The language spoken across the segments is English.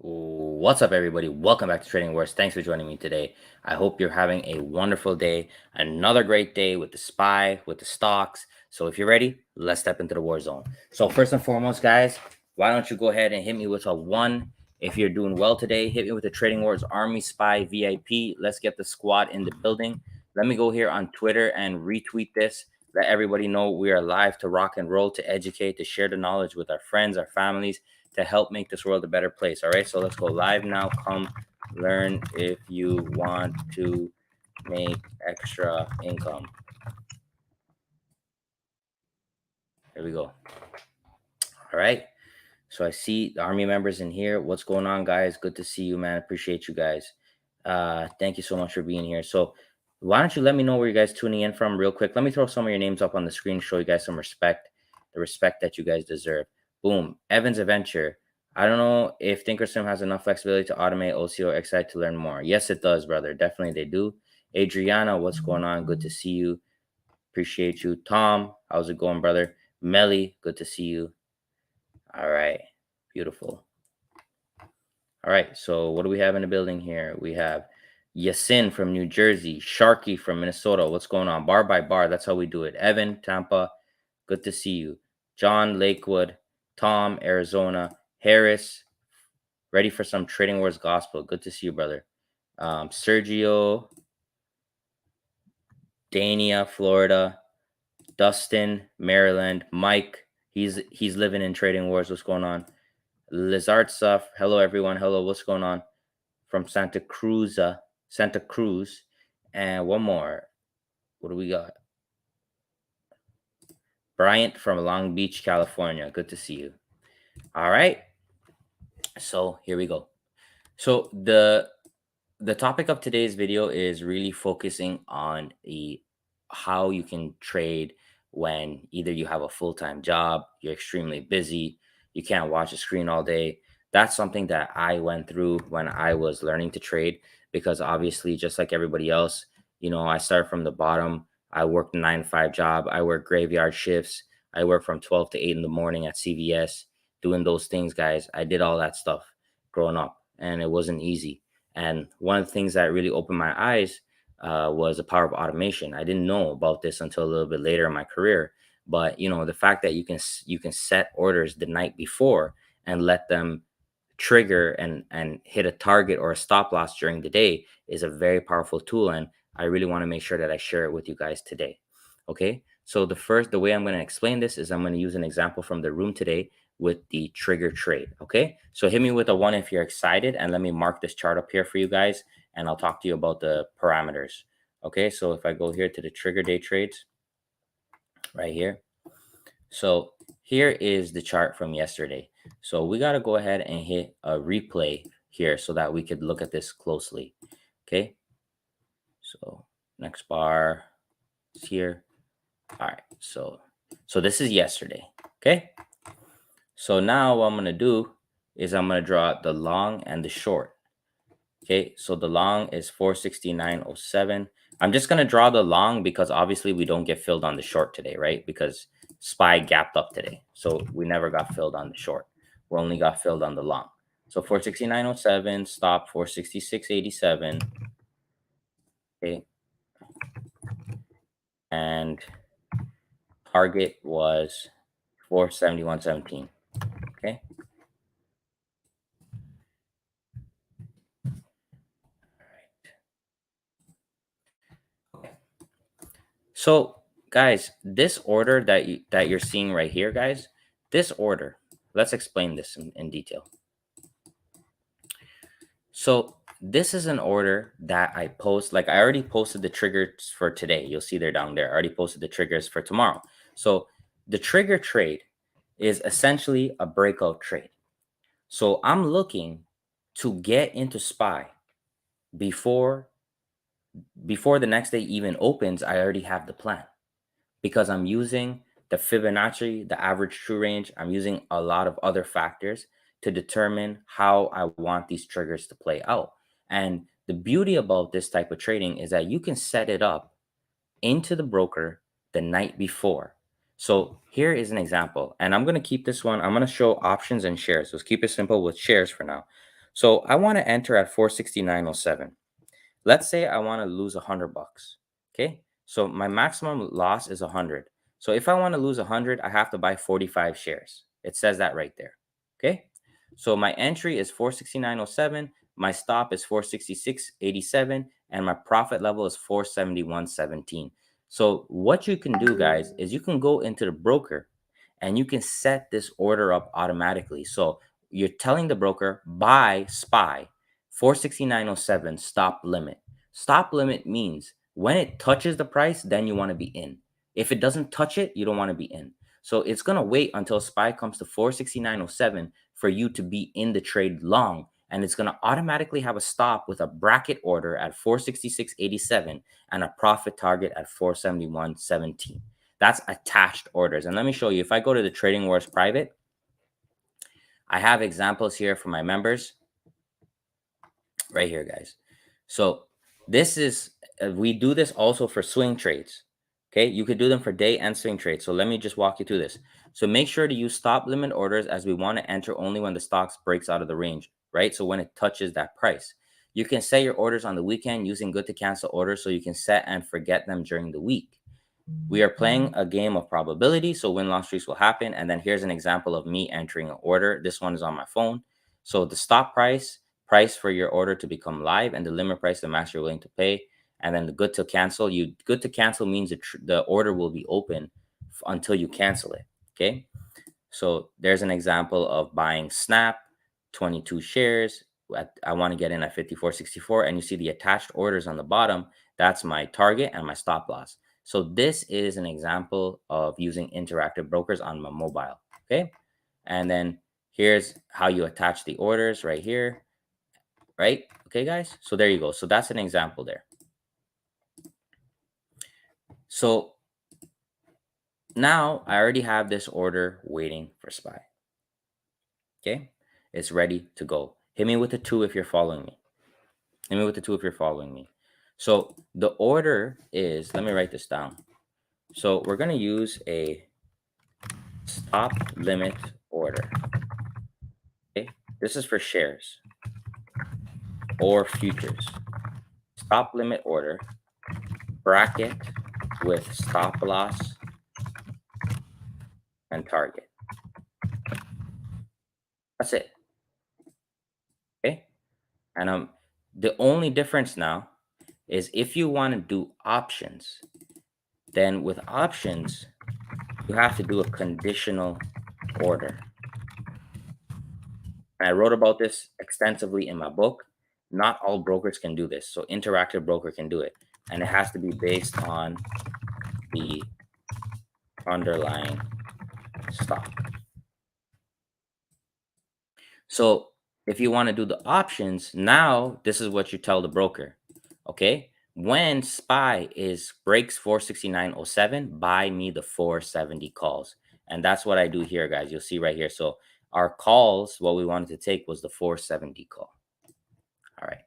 What's up, everybody? Welcome back to Trading Wars. Thanks for joining me today. I hope you're having a wonderful day. Another great day with the SPY, with the stocks. So if you're ready, let's step into the war zone. So first and foremost, guys, why don't you go ahead and hit me with a 1 if you're doing well today. Hit me with the Trading Wars Army SPY VIP. Let's get the squad in the building. Let me go here on Twitter and retweet this. Let everybody know we are live to rock and roll, to educate, to share the knowledge with our friends, our families, to help make this world a better place. All right, so let's go live now. Come learn if you want to make extra income. Here we go. All right, so I see the army members in here. What's going on, guys? Good to see you, man. Appreciate you guys. Thank you so much for being here. So why don't you let me know where you guys tuning in from real quick? Let me throw some of your names up on the screen, show you guys some respect, the respect that you guys deserve. Boom. Evans Adventure. I don't know if Thinkorswim has enough flexibility to automate OCO XI to learn more. Yes, it does, brother. Definitely they do. Adriana, what's going on? Good to see you. Appreciate you. Tom, how's it going, brother? Melly, good to see you. All right. Beautiful. All right. So what do we have in the building here? We have Yasin from New Jersey, Sharky from Minnesota. What's going on? Bar by bar. That's how we do it. Evan, Tampa. Good to see you. John, Lakewood. Tom, Arizona. Harris, ready for some Trading Wars gospel. Good to see you, brother. Sergio, Dania, Florida. Dustin, Maryland. Mike, he's living in Trading Wars. What's going on? Lizard Stuff. Hello, everyone. Hello, what's going on? From Santa Cruz. And one more. What do we got? Bryant from Long Beach, California. Good to see you. All right. So here we go. So the topic of today's video is really focusing on how you can trade when either you have a full-time job, you're extremely busy, you can't watch a screen all day. That's something that I went through when I was learning to trade, because obviously, just like everybody else, I started from the bottom. I worked a 9 to 5 job. I worked graveyard shifts. I worked from 12 to 8 in the morning at CVS, doing those things, guys. I did all that stuff growing up, and it wasn't easy. And one of the things that really opened my eyes was the power of automation. I didn't know about this until a little bit later in my career. But the fact that you can set orders the night before and let them trigger and hit a target or a stop loss during the day is a very powerful tool. And I really want to make sure that I share it with you guys today. Okay. So the way I'm going to explain this is I'm going to use an example from the room today with the trigger trade. Okay. So hit me with a 1 if you're excited, and let me mark this chart up here for you guys, and I'll talk to you about the parameters. Okay. So if I go here to the trigger day trades right here. So here is the chart from yesterday. So we got to go ahead and hit a replay here so that we could look at this closely. Okay. So next bar is here. All right. So this is yesterday. Okay. So now what I'm going to do is I'm going to draw the long and the short. Okay. So the long is 469.07. I'm just going to draw the long because obviously we don't get filled on the short today, right? Because SPY gapped up today. So we never got filled on the short. We only got filled on the long. So 469.07, stop 466.87. Okay. And target was 471.17. Okay. So guys, this order that you're seeing right here, guys, this order, let's explain this in detail. So this is an order that I post. Like, I already posted the triggers for today. You'll see they're down there. I already posted the triggers for tomorrow. So the trigger trade is essentially a breakout trade. So I'm looking to get into SPY before the next day even opens. I already have the plan, because I'm using the Fibonacci, the average true range. I'm using a lot of other factors to determine how I want these triggers to play out. And the beauty about this type of trading is that you can set it up into the broker the night before. So here is an example, and I'm going to keep this one. I'm going to show options and shares. Let's keep it simple with shares for now. So I want to enter at 469.07. Let's say I want to lose $100. Okay. So my maximum loss is 100. So if I want to lose 100, I have to buy 45 shares. It says that right there. Okay. So my entry is 469.07. My stop is 466.87. And my profit level is 471.17. So what you can do, guys, is you can go into the broker and you can set this order up automatically. So you're telling the broker, buy SPY 469.07 stop limit. Stop limit means when it touches the price, then you want to be in. If it doesn't touch it, you don't want to be in. So it's going to wait until SPY comes to 469.07 for you to be in the trade long. And it's going to automatically have a stop with a bracket order at 466.87 and a profit target at 471.17. That's attached orders. And let me show you. If I go to the Trading Wars private, I have examples here for my members right here, guys. So this is, we do this also for swing trades. Okay, you could do them for day and swing trades. So let me just walk you through this. So make sure to use stop limit orders, as we want to enter only when the stocks breaks out of the range, right? So when it touches that price. You can set your orders on the weekend using good to cancel orders, so you can set and forget them during the week. We are playing a game of probability, so win-loss streaks will happen. And then here's an example of me entering an order. This one is on my phone. So the stop price for your order to become live, and the limit price, the max you're willing to pay. And then the good to cancel. Good to cancel means the order will be open until you cancel it. Okay. So there's an example of buying Snap, 22 shares. I want to get in at 54.64, and you see the attached orders on the bottom. That's my target and my stop loss. So this is an example of using interactive brokers on my mobile. Okay. And then here's how you attach the orders right here. Right. Okay, guys. So there you go. So that's an example there. So now I already have this order waiting for SPY. Okay. It's ready to go. Hit me with a 2 if you're following me. Hit me with the 2 if you're following me. So the order is, let me write this down. So we're going to use a stop limit order. Okay. This is for shares or futures. Stop limit order, bracket with stop loss and target. That's it. Okay. And the only difference now is if you want to do options, then with options, you have to do a conditional order. And I wrote about this extensively in my book. Not all brokers can do this. So Interactive Broker can do it. And it has to be based on the underlying stock. So if you want to do the options, now this is what you tell the broker. Okay. When SPY breaks 469.07, buy me the 470 calls. And that's what I do here, guys. You'll see right here. So our calls, what we wanted to take was the 470 call. All right.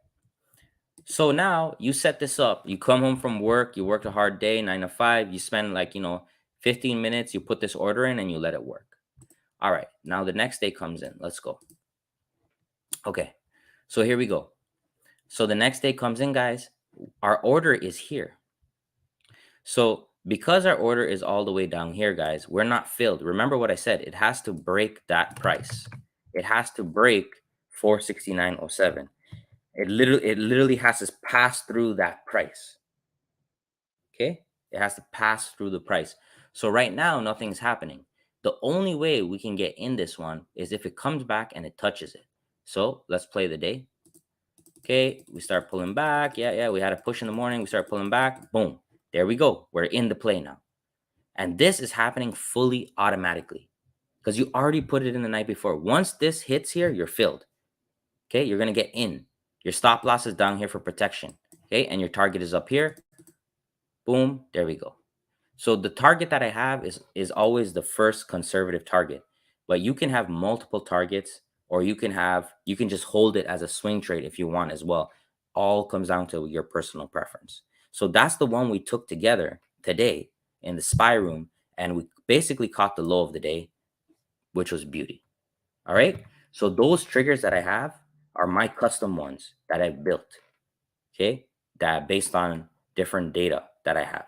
So now you set this up. You come home from work, you worked a hard day, 9 to 5, you spend 15 minutes, you put this order in and you let it work. All right. Now the next day comes in. Let's go. Okay. So here we go. So the next day comes in, guys. Our order is here. So because our order is all the way down here, guys, we're not filled. Remember what I said, it has to break that price. It has to break 469.07. It literally has to pass through that price. Okay. It has to pass through the price. So right now, nothing's happening. The only way we can get in this one is if it comes back and it touches it. So let's play the day. Okay, we start pulling back. Yeah, we had a push in the morning. We start pulling back. Boom. There we go. We're in the play now. And this is happening fully automatically because you already put it in the night before. Once this hits here, you're filled. Okay, you're going to get in. Your stop loss is down here for protection. Okay, and your target is up here. Boom. There we go. So the target that I have is always the first conservative target. But you can have multiple targets, or you can just hold it as a swing trade if you want as well. All comes down to your personal preference. So that's the one we took together today in the SPY room, and we basically caught the low of the day, which was beauty. All right. So those triggers that I have are my custom ones that I've built, okay, that based on different data that I have.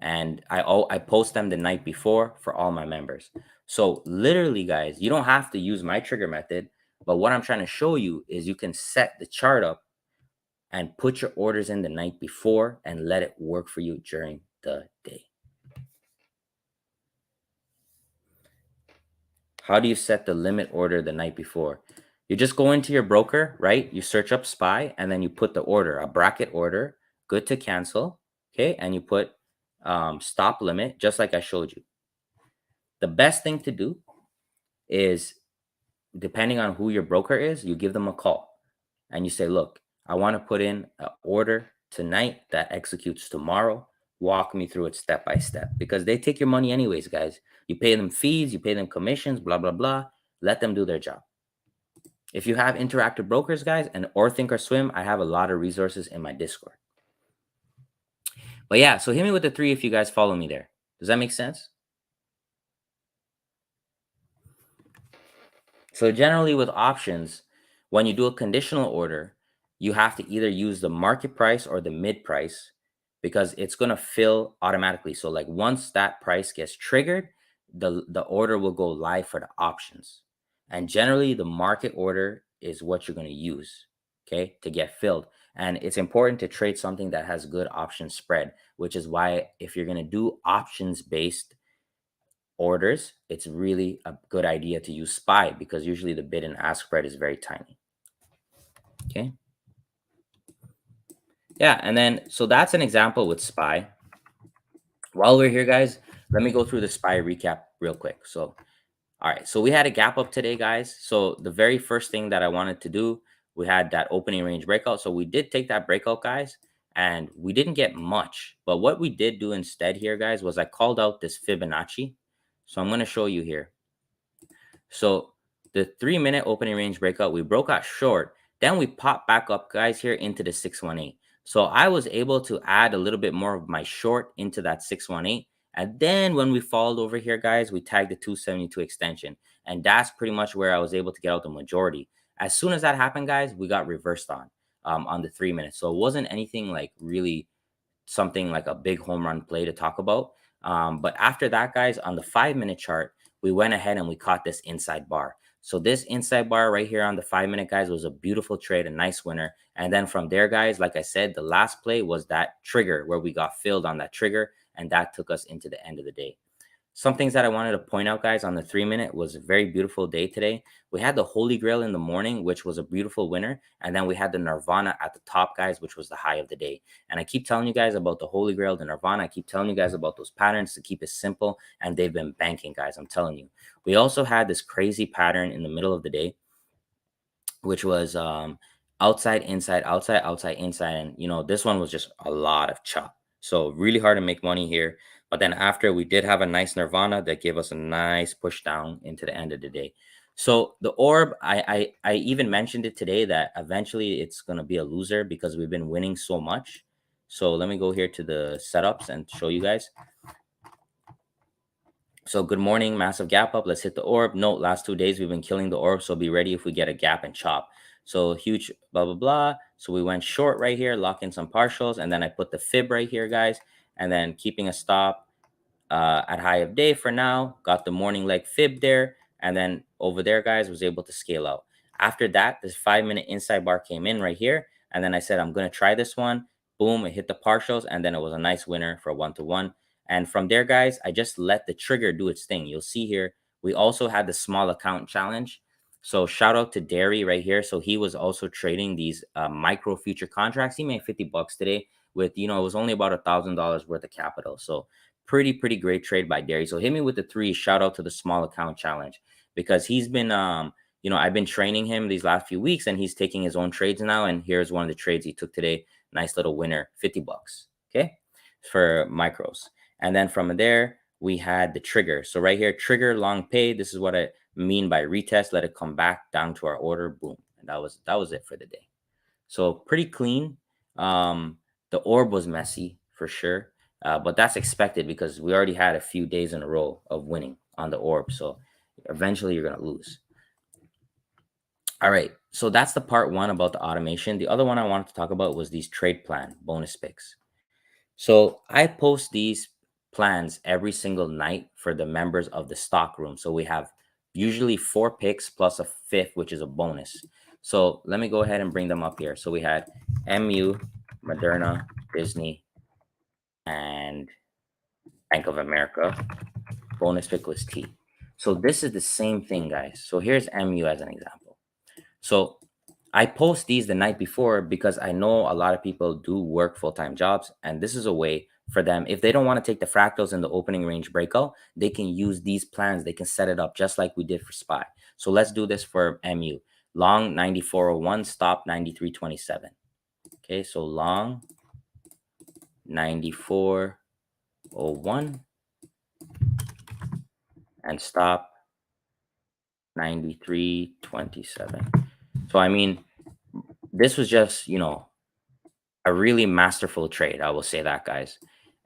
And I post them the night before for all my members. So literally, guys, you don't have to use my trigger method, but what I'm trying to show you is you can set the chart up and put your orders in the night before and let it work for you during the day. How do you set the limit order the night before? You just go into your broker, right? You search up SPY and then you put the order, a bracket order, good to cancel, okay? And you put stop limit, just like I showed you. The best thing to do is, depending on who your broker is, you give them a call and you say, look, I want to put in an order tonight that executes tomorrow. Walk me through it step by step, because they take your money anyways, guys. You pay them fees, you pay them commissions, blah, blah, blah. Let them do their job. If you have interactive brokers, guys, and or think or swim, I have a lot of resources in my Discord. But yeah, so hit me with the 3 if you guys follow me there. Does that make sense? So generally with options, when you do a conditional order, you have to either use the market price or the mid price, because it's going to fill automatically. So like once that price gets triggered, the order will go live for the options. And generally the market order is what you're going to use, okay, to get filled. And it's important to trade something that has good option spread, which is why if you're going to do options based orders, it's really a good idea to use SPY, because usually the bid and ask spread is very tiny. Okay. Yeah. And then, so that's an example with SPY. While we're here, guys, let me go through the SPY recap real quick. So, all right. So we had a gap up today, guys. So the very first thing that I wanted to do, we had that opening range breakout. So we did take that breakout, guys, and we didn't get much. But what we did do instead here, guys, was I called out this Fibonacci. So I'm going to show you here. So the 3-minute opening range breakout, we broke out short. Then we popped back up, guys, here into the 618. So I was able to add a little bit more of my short into that 618. And then when we followed over here, guys, we tagged the 272 extension. And that's pretty much where I was able to get out the majority. As soon as that happened, guys, we got reversed on the 3 minutes. So it wasn't anything like really something like a big home run play to talk about. But after that, guys, on the 5-minute chart, we went ahead and we caught this inside bar. So this inside bar right here on the 5-minute, guys, was a beautiful trade, a nice winner. And then from there, guys, like I said, the last play was that trigger where we got filled on that trigger, and that took us into the end of the day. Some things that I wanted to point out, guys, on the 3-minute was a very beautiful day today. We had the Holy Grail in the morning, which was a beautiful winner. And then we had the Nirvana at the top, guys, which was the high of the day. And I keep telling you guys about the Holy Grail, the Nirvana. I keep telling you guys about those patterns to keep it simple. And they've been banking, guys. I'm telling you. We also had this crazy pattern in the middle of the day, which was outside, inside, outside, outside, inside. And, you know, this one was just a lot of chop. So really hard to make money here. But then after, we did have a nice Nirvana that gave us a nice push down into the end of the day. So the orb, I even mentioned it today that eventually it's going to be a loser because we've been winning so much. So let me go here to the setups and show you guys. So good morning, massive gap up. Let's hit the orb. Note, last 2 days we've been killing the orb. So be ready if we get a gap and chop. So huge blah, blah, blah. So we went short right here, lock in some partials. And then I put the fib right here, guys. And then keeping a stop at high of day for now. Got the morning leg fib there. And then over there, guys, was able to scale out. After that, this 5-minute inside bar came in right here. And then I said, I'm going to try this one. Boom, it hit the partials. And then it was a nice winner for 1-to-1. And from there, guys, I just let the trigger do its thing. You'll see here, we also had the small account challenge. So shout out to Derry right here. So he was also trading these micro future contracts. He made $50 today with, you know, it was only about $1,000 worth of capital. So pretty great trade by Derry. So hit me with the 3. Shout out to the small account challenge, because he's been, you know, I've been training him these last few weeks, and he's taking his own trades now. And here's one of the trades he took today. Nice little winner, $50. Okay, for micros. And then from there, we had the trigger. So right here, trigger long pay. This is what I mean by retest. Let it come back down to our order. Boom. And that was it for the day. So pretty clean. The orb was messy for sure. But that's expected because we already had a few days in a row of winning on the orb. So eventually you're going to lose. All right. So that's the part one about the automation. The other one I wanted to talk about was these trade plan bonus picks. So I post these plans every single night for the members of the stock room. So we have usually 4 picks plus a fifth, which is a bonus. So let me go ahead and bring them up here. So we had MU, Moderna, Disney, and Bank of America. Bonus pick was T. So this is the same thing, guys. So here's MU as an example. So I post these the night before because I know a lot of people do work full-time jobs, and this is a way for them. If they don't want to take the fractals in the opening range breakout, they can use these plans. They can set it up just like we did for SPY. So let's do this for MU. Long 94.01, stop 93.27. Okay, so long 94.01 and stop 93.27. So I mean, this was just, a really masterful trade. I will say that, guys.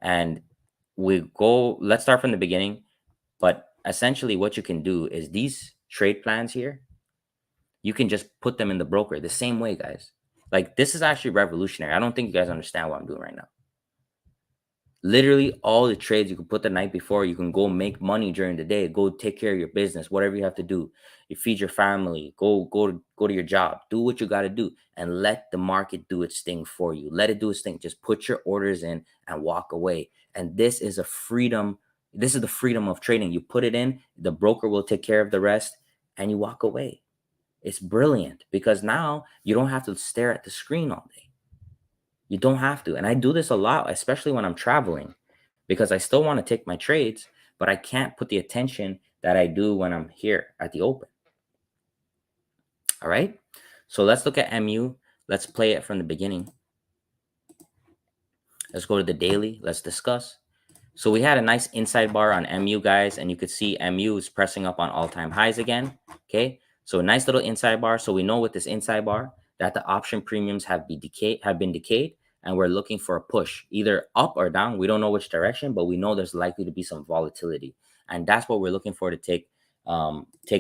And let's start from the beginning. But essentially, what you can do is these trade plans here, you can just put them in the broker the same way, guys. Like, this is actually revolutionary. I don't think you guys understand what I'm doing right now. Literally all the trades you can put the night before, you can go make money during the day, go take care of your business, whatever you have to do. You feed your family, go to your job, do what you got to do, and let the market do its thing for you. Let it do its thing. Just put your orders in and walk away. And this is a freedom. This is the freedom of trading. You put it in, the broker will take care of the rest, and you walk away. It's brilliant because now you don't have to stare at the screen all day. You don't have to. And I do this a lot, especially when I'm traveling, because I still want to take my trades, but I can't put the attention that I do when I'm here at the open. All right. So let's look at MU. Let's play it from the beginning. Let's go to the daily. Let's discuss. So we had a nice inside bar on MU, guys, and you could see MU is pressing up on all-time highs again. Okay. So a nice little inside bar. So we know with this inside bar that the option premiums have been decayed, and we're looking for a push, either up or down. We don't know which direction, but we know there's likely to be some volatility, and that's what we're looking for to take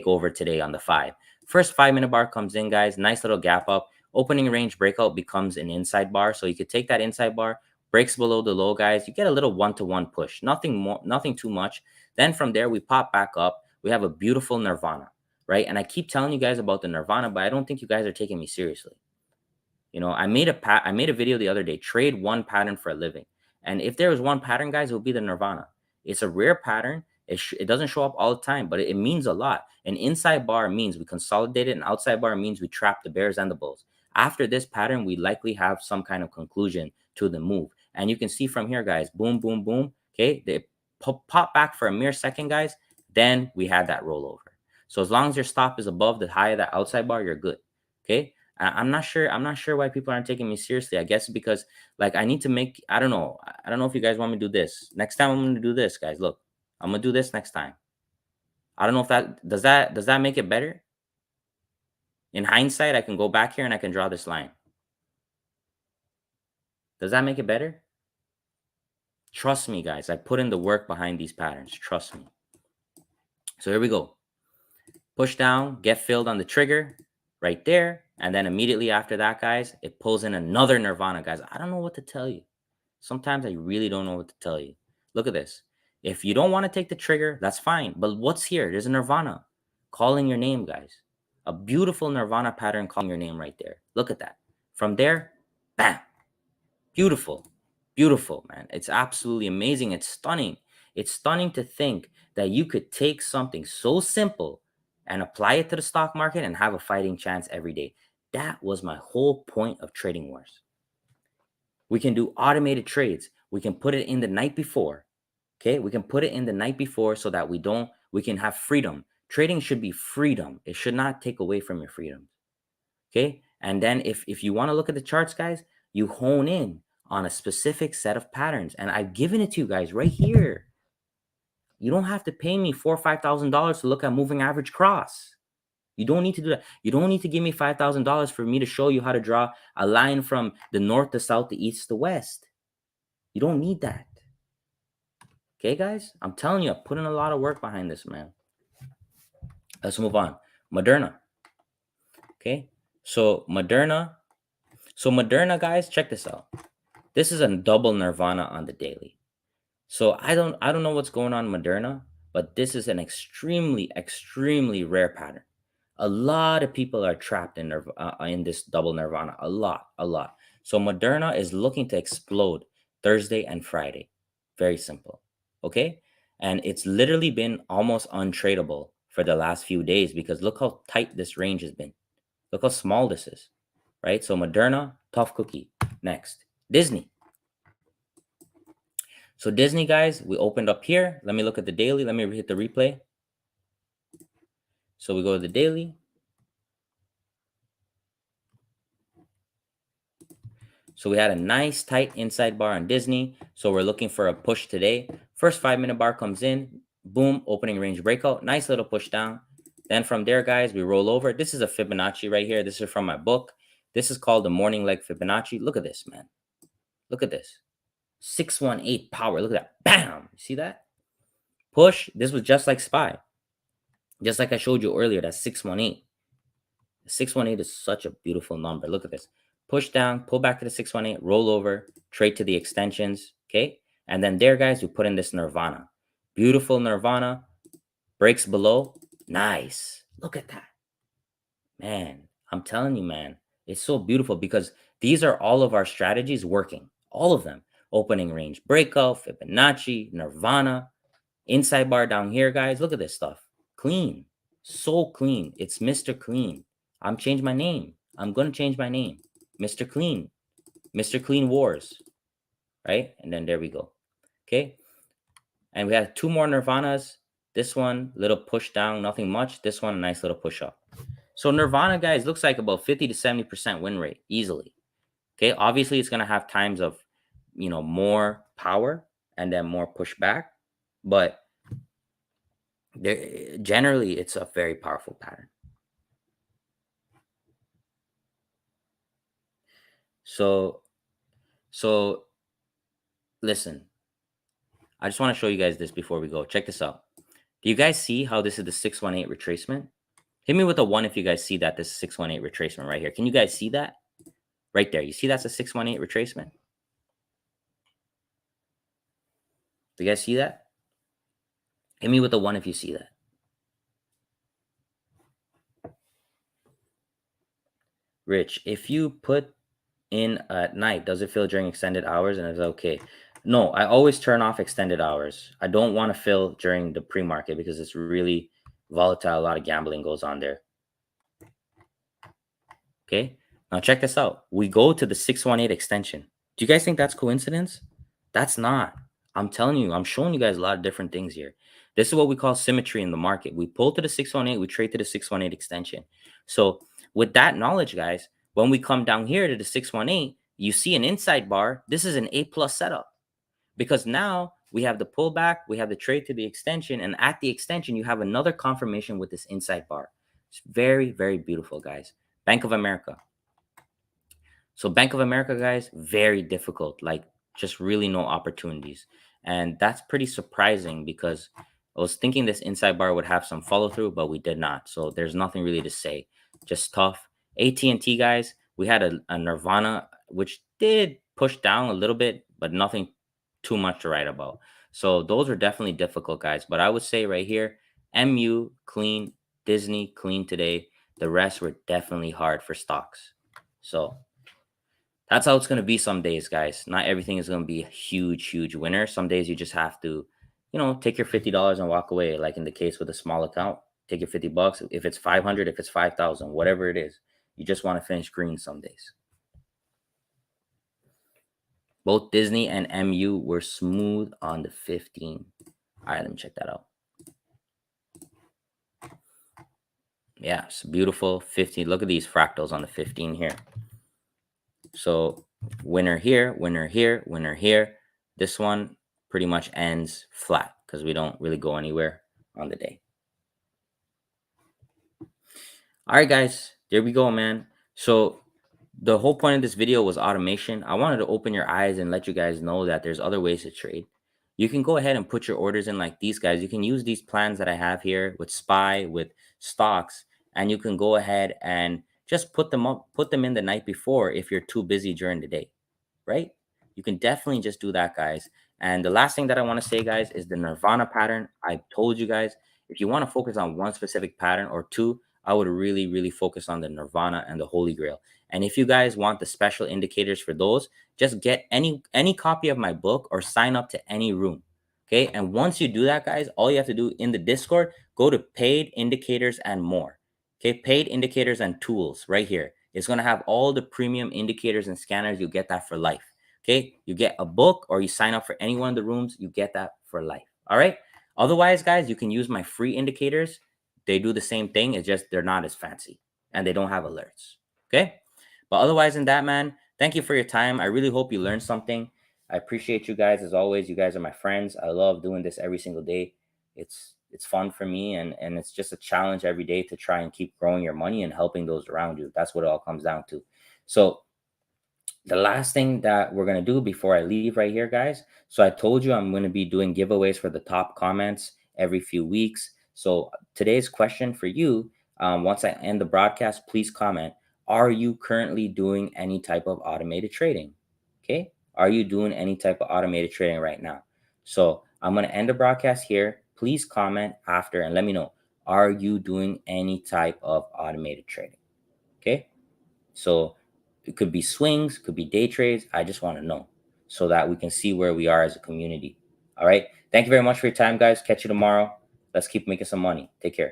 over today on the 5. First 5-minute bar comes in, guys. Nice little gap up. Opening range breakout becomes an inside bar, so you could take that inside bar, breaks below the low, guys. You get a little one-to-one push, nothing more, nothing too much. Then from there we pop back up. We have a beautiful Nirvana, right? And I keep telling you guys about the Nirvana, but I don't think you guys are taking me seriously. I made a video the other day, trade one pattern for a living. And if there was one pattern, guys, it would be the Nirvana. It's a rare pattern. It doesn't show up all the time, but it means a lot. An inside bar means we consolidated, an outside bar means we trap the bears and the bulls. After this pattern, we likely have some kind of conclusion to the move. And you can see from here, guys, boom, boom, boom. Okay, they pop back for a mere second, guys. Then we had that rollover. So as long as your stop is above the high of that outside bar, you're good. Okay. I'm not sure. I'm not sure why people aren't taking me seriously. I guess because like I need to make. I don't know. I don't know if you guys want me to do this next time. I'm going to do this, guys. Look, I'm gonna do this next time. I don't know if that make it better. In hindsight, I can go back here and I can draw this line. Does that make it better? Trust me, guys. I put in the work behind these patterns. Trust me. So here we go. Push down, get filled on the trigger right there. And then immediately after that, guys, it pulls in another Nirvana, guys. I don't know what to tell you. Sometimes I really don't know what to tell you. Look at this. If you don't want to take the trigger, that's fine. But what's here? There's a Nirvana calling your name, guys. A beautiful Nirvana pattern calling your name right there. Look at that. From there, bam. Beautiful. Beautiful, man. It's absolutely amazing. It's stunning. It's stunning to think that you could take something so simple and apply it to the stock market and have a fighting chance every day. That was my whole point of Trading Wars. We can do automated trades. We can put it in the night before. Okay, we can put it in the night before so that we can have freedom. Trading should be freedom. It should not take away from your freedom. Okay, and then if you want to look at the charts, guys, you hone in on a specific set of patterns, and I've given it to you guys right here. You don't have to pay me $4,000 or $5,000 to look at moving average cross. You don't need to do that. You don't need to give me $5,000 for me to show you how to draw a line from the north to south, the east to west. You don't need that. Okay, guys? I'm telling you, I put in a lot of work behind this, man. Let's move on. Moderna. Okay? So Moderna. So Moderna, guys, check this out. This is a double Nirvana on the daily. So I don't know what's going on in Moderna, but this is an extremely rare pattern. A lot of people are trapped in this double Nirvana. A lot. So Moderna is looking to explode Thursday and Friday. Very simple. Okay? And it's literally been almost untradeable for the last few days because look how tight this range has been. Look how small this is. Right? So Moderna, tough cookie. Next. Disney. So Disney, guys, we opened up here. Let me look at the daily. Let me hit the replay. So we go to the daily. So we had a nice tight inside bar on Disney. So we're looking for a push today. First 5-minute bar comes in. Boom, opening range breakout. Nice little push down. Then from there, guys, we roll over. This is a Fibonacci right here. This is from my book. This is called the morning leg Fibonacci. Look at this, man. Look at this. 618 power. Look at that. Bam. You see that? Push. This was just like SPY. Just like I showed you earlier, that's 618. 618 is such a beautiful number. Look at this. Push down, pull back to the 618, roll over, trade to the extensions. Okay. And then there, guys, we put in this Nirvana. Beautiful Nirvana. Breaks below. Nice. Look at that. Man, I'm telling you, man, it's so beautiful because these are all of our strategies working. All of them. Opening range breakout, Fibonacci, Nirvana, inside bar down here, guys. Look at this stuff. Clean. So clean. It's Mr. Clean. I'm changing my name. I'm going to change my name. Mr. Clean. Mr. Clean Wars. Right? And then there we go. Okay. And we have two more Nirvanas. This one, little push down, nothing much. This one, a nice little push up. So Nirvana, guys, looks like about 50 to 70% win rate easily. Okay. Obviously, it's going to have times of, more power and then more pushback. But generally, it's a very powerful pattern. So listen, I just want to show you guys this before we go. Check this out. Do you guys see how this is the 618 retracement? Hit me with a 1 if you guys see that this is 618 retracement right here. Can you guys see that? Right there. You see that's a 618 retracement? Do you guys see that? Hit me with a 1 if you see that. Rich, if you put in at night, does it fill during extended hours? And it's okay. No, I always turn off extended hours. I don't want to fill during the pre-market because it's really volatile. A lot of gambling goes on there. Okay. Now check this out. We go to the 618 extension. Do you guys think that's coincidence? That's not. I'm telling you, I'm showing you guys a lot of different things here. This is what we call symmetry in the market. We pull to the 618, we trade to the 618 extension. So with that knowledge, guys, when we come down here to the 618, you see an inside bar. This is an A plus setup because now we have the pullback, we have the trade to the extension, and at the extension, you have another confirmation with this inside bar. It's very, very beautiful, guys. Bank of America. So Bank of America, guys, very difficult, like just really no opportunities. And that's pretty surprising because I was thinking this inside bar would have some follow through, but we did not. So there's nothing really to say. Just tough. AT&T, guys, we had a Nirvana, which did push down a little bit, but nothing too much to write about. So those are definitely difficult, guys. But I would say right here, MU clean, Disney clean today. The rest were definitely hard for stocks. So that's how it's going to be some days, guys. Not everything is going to be a huge winner. Some days you just have to, take your $50 and walk away. Like in the case with a small account, take your $50. If it's 500, if it's 5,000, whatever it is, you just want to finish green some days. Both Disney and MU were smooth on the 15. All right, let me check that out. Yeah, it's beautiful. 15. Look at these fractals on the 15 here. So winner here, winner here, winner here. This one pretty much ends flat because we don't really go anywhere on the day. All right, guys, there we go, man. So the whole point of this video was automation. I wanted to open your eyes and let you guys know that there's other ways to trade. You can go ahead and put your orders in like these guys. You can use these plans that I have here with SPY, with stocks, and you can go ahead and just put them in the night before if you're too busy during the day, right? You can definitely just do that, guys. And the last thing that I want to say, guys, is the Nirvana pattern. I told you guys, if you want to focus on one specific pattern or two, I would really, really focus on the Nirvana and the Holy Grail. And if you guys want the special indicators for those, just get any copy of my book or sign up to any room. Okay. And once you do that, guys, all you have to do in the Discord, go to paid indicators and more. Okay. Paid indicators and tools right here. It's going to have all the premium indicators and scanners. You get that for life. Okay. You get a book or you sign up for any one of the rooms, you get that for life. All right. Otherwise, guys, you can use my free indicators. They do the same thing. It's just they're not as fancy and they don't have alerts. Okay. But otherwise, than that, man, thank you for your time. I really hope you learned something. I appreciate you guys as always. You guys are my friends. I love doing this every single day. It's fun for me, and it's just a challenge every day to try and keep growing your money and helping those around you. That's what it all comes down to. So the last thing that we're going to do before I leave right here, guys. So I told you I'm going to be doing giveaways for the top comments every few weeks. So today's question for you, once I end the broadcast, please comment. Are you currently doing any type of automated trading? Okay. Are you doing any type of automated trading right now? So I'm going to end the broadcast here. Please comment after and let me know. Are you doing any type of automated trading? Okay. So it could be swings, could be day trades. I just want to know so that we can see where we are as a community. All right. Thank you very much for your time, guys. Catch you tomorrow. Let's keep making some money. Take care.